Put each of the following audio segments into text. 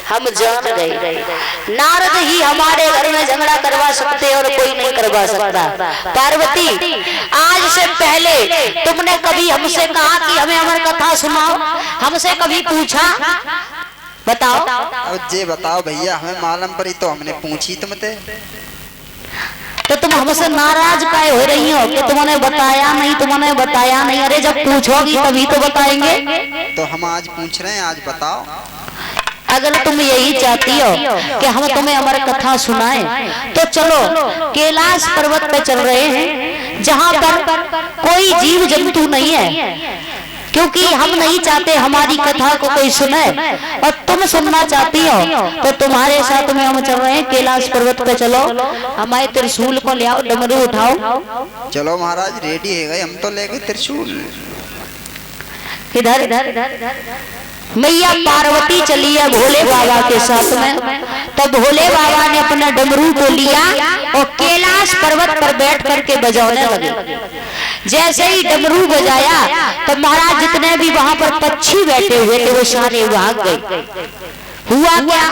हम जान गए नारद ही हमारे घर में झगड़ा करवा सकते और कोई नहीं करवा सकता। पार्वती, आज से पहले तुमने कभी हमसे कहा कि हमें अमर कथा सुनाओ? हमसे कभी पूछा? बताओ। अब जे बताओ भैया, हमें मालूम पड़ी तो हमने पूछी तुमसे। तो तुम हमसे नाराज काहे हो रही हो कि तुमने बताया नहीं, तुमने बताया नहीं? अरे जब पूछोगी तभी तो बताएंगे। तो हम आज पूछ रहे हैं, आज बताओ। अगर तुम यही चाहती हो कि हम तुम्हें अमर कथा सुनाएं तो चलो, कैलाश पर्वत पे चल रहे हैं जहाँ पर कोई जीव जंतु नहीं है, क्योंकि हम नहीं चाहते हमारी कथा को कोई सुने। और तुम सुनना चाहती हो तो तुम्हारे साथ में हम चल रहे हैं कैलाश पर्वत पे। चलो, हमारे त्रिशूल को ले आओ, डमरू उठाओ। चलो महाराज, रेडी है गए हम तो लेके त्रिशूल। इधर मैया पार्वती चली है भोले बाबा के साथ में। तब भोले बाबा ने अपना डमरू को लिया और कैलाश पर्वत पर बैठ करके बजाने लगे। जैसे ही डमरू बजाया तो महाराज जितने भी वहां पर पक्षी बैठे हुए थे वो सारे भाग गए। हुआ क्या?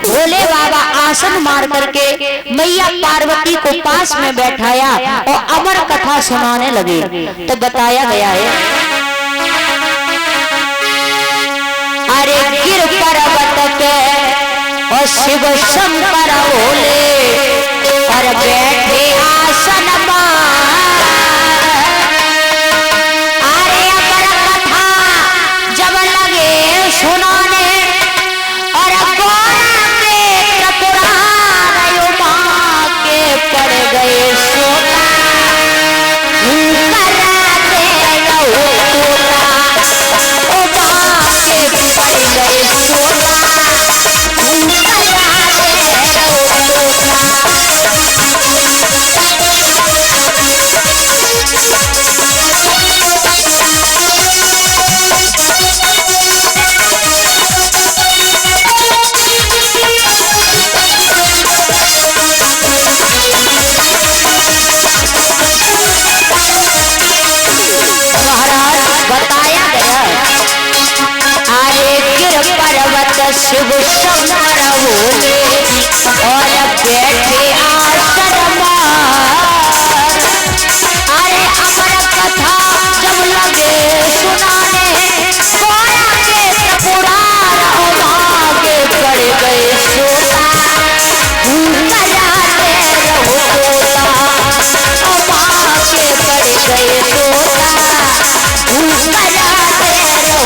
भोले बाबा आसन मार करके मैया पार्वती को पास में बैठाया और अमर कथा सुनाने लगे। तो बताया गया है, अरे गिर पर्वत पे और शिव शंकर भोले और बैठे आसन मार। अरे अमर कथा जब लगे सुनाने और गौरा के पुराण उमा के पड़ गए सोना। शिव शंकर भोले और बैठे आसन मार। अरे अमर कथा जब लगे सुनाने गौरा के पुराण उमा के पड़ गए सोना। भूखा जाते रहो तोता उमा के पड़ गए सोना। भूखा जाते रहो तोता।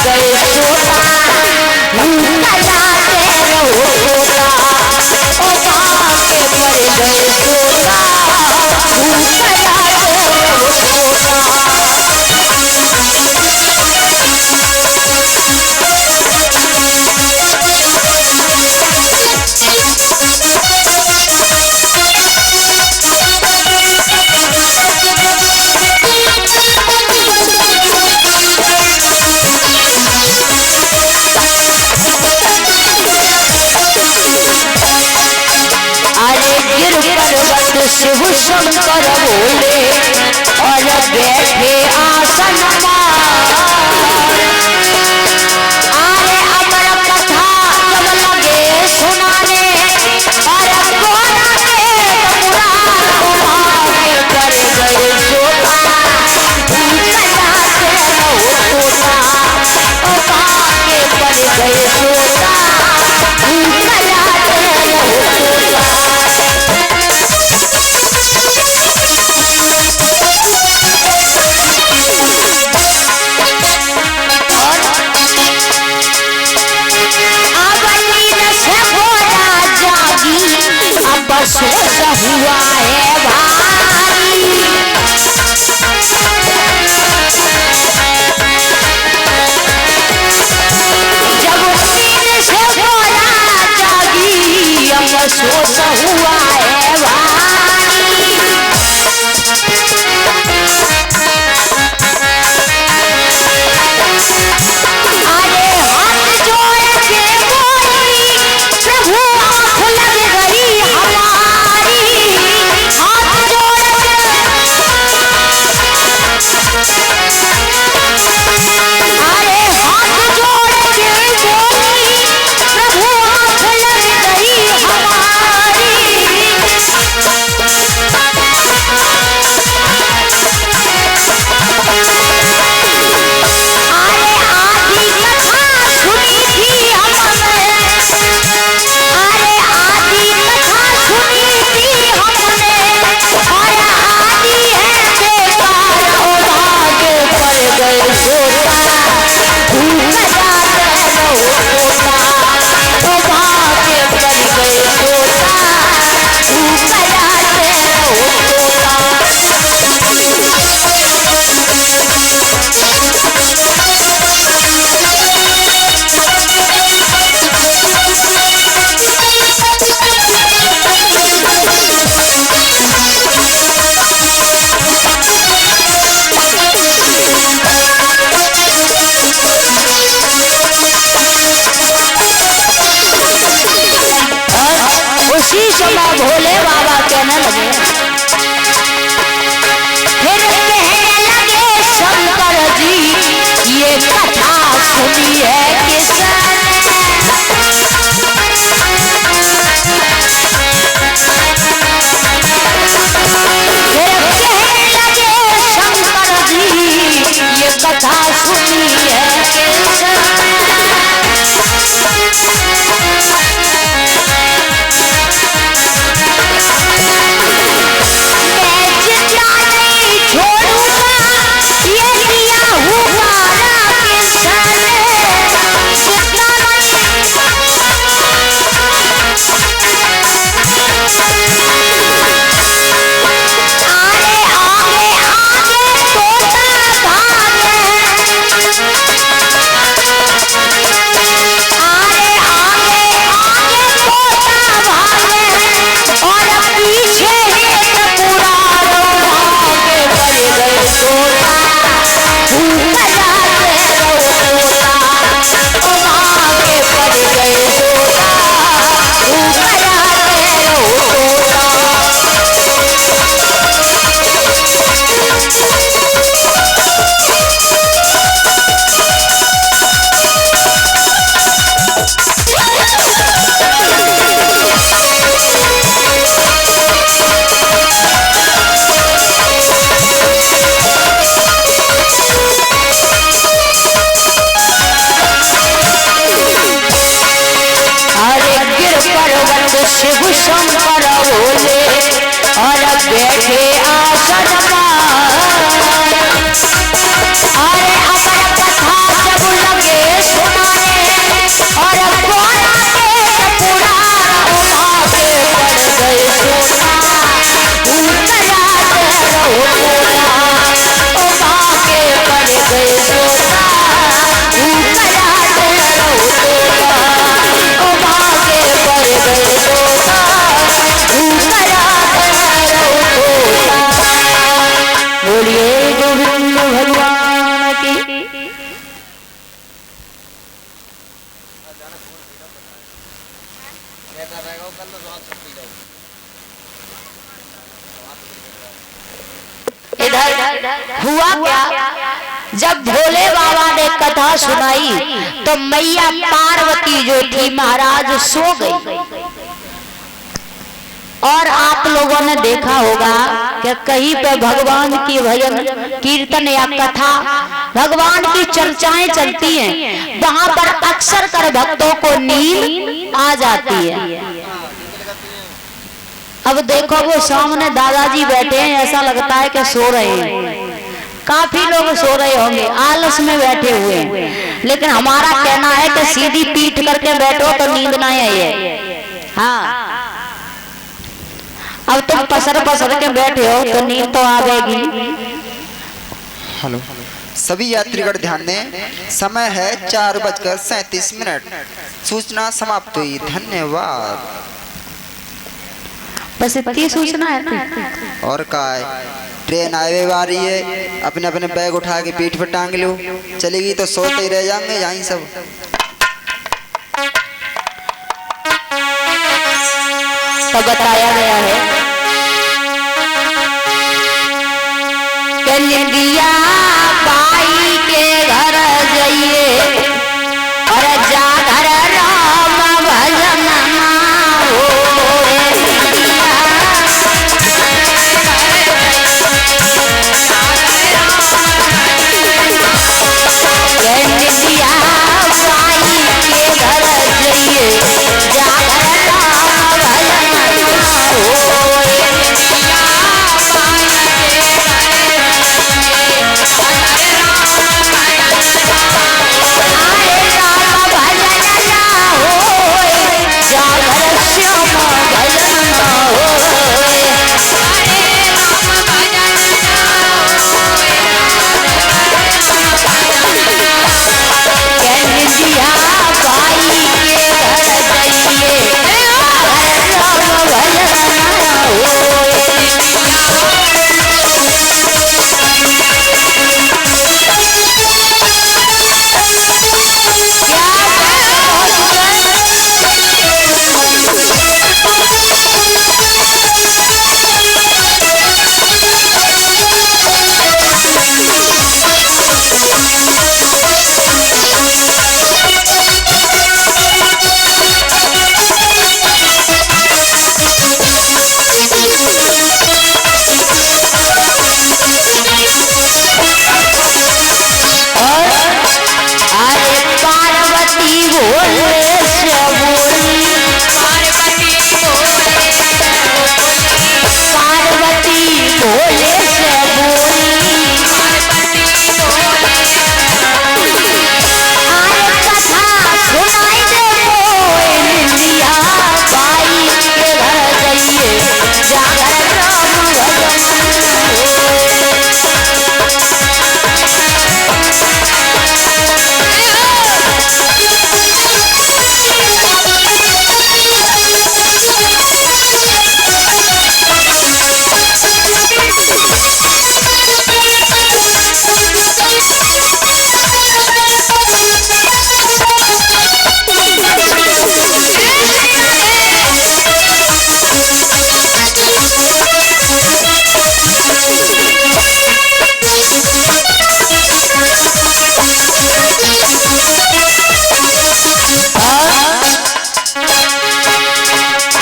गए सोना। शंकर बोले और बैठे आसन आरे अमर कथा जब लगे सुनाने और कोना के मुराद उमारे कर गए सोता कला से होता ओ बाके पर गए सोता कला से होता। सोच हुआ है भारी जब नींद से बोला जागी अब सोच हुआ है भारी अरे हाथ जोड़ के बोली प्रभु आँख लग गई हमारी हाथ जोड़ के अरे हाथ जोड़ के बोली प्रभु आँख लग गई हमारी अरे आधी कथा सुनी थी हमने अरे आधी कथा सुनी थी हमने और आधी है बेकार ओ भागे पर गए सोता भूल जाते रहो सोता ओ भागे पर गए सोता भूल जाते रहो सोता। जब भोले बाबा ने कथा सुनाई तो मैया पार्वती जो थी महाराज सो गई। और आप लोगों ने देखा होगा कि कहीं पे भगवान की भजन कीर्तन या कथा भगवान की चर्चाएं चलती हैं, वहां पर अक्सर कर भक्तों को नींद आ जाती है। अब देखो वो सामने दादाजी बैठे हैं, ऐसा लगता है कि सो रहे हैं। काफी लोग सो रहे होंगे, आलस में बैठे हुए हैं, लेकिन हमारा कहना है कि सीधी पीठ करके बैठो तो नींद ना आए। हाँ, अब तुम पसर पसर के बैठे हो तो नींद तो आएगी। हेलो, सभी यात्रीगण ध्यान दें, समय है 4:37। सूचना समाप्त हुई। धन्यवाद। बस इतनी सूचना है। और का ट्रेन आए वाली है, अपने अपने बैग उठा के पीठ पर टांग लो, चलेगी तो सोते ही रह जाएंगे यहीं सब। तो बताया गया है कि निंदिया बाई के घर जाइए और जागर राम भजन बोली।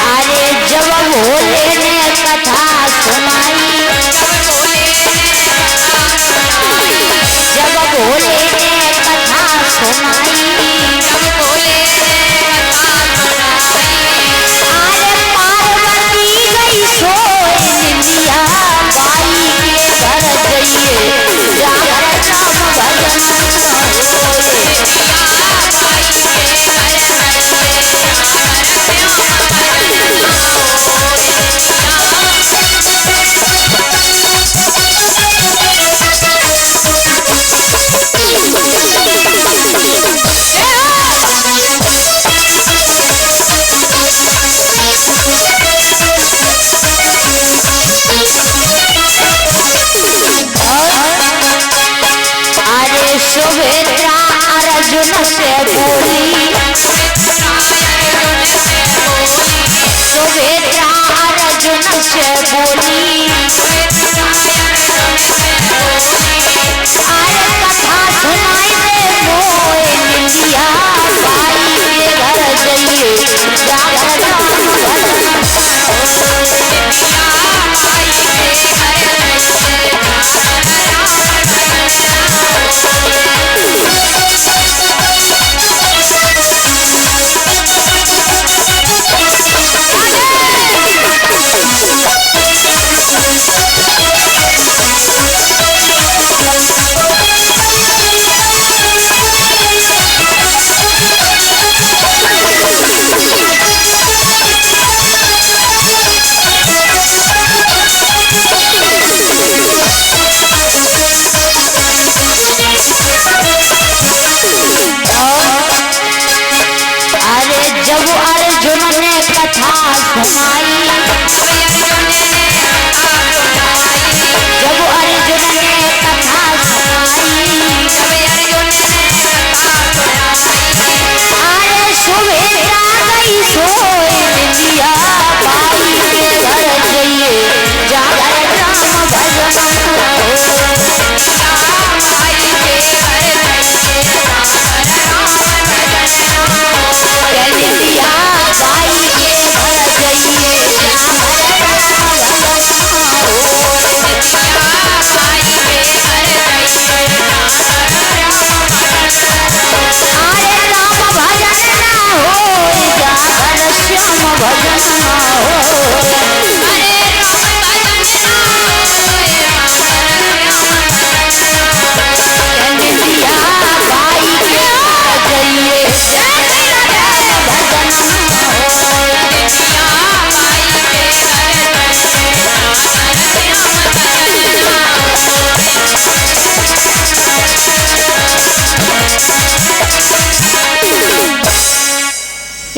अरे कथा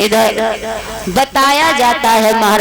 इधर बताया जाता है महाराज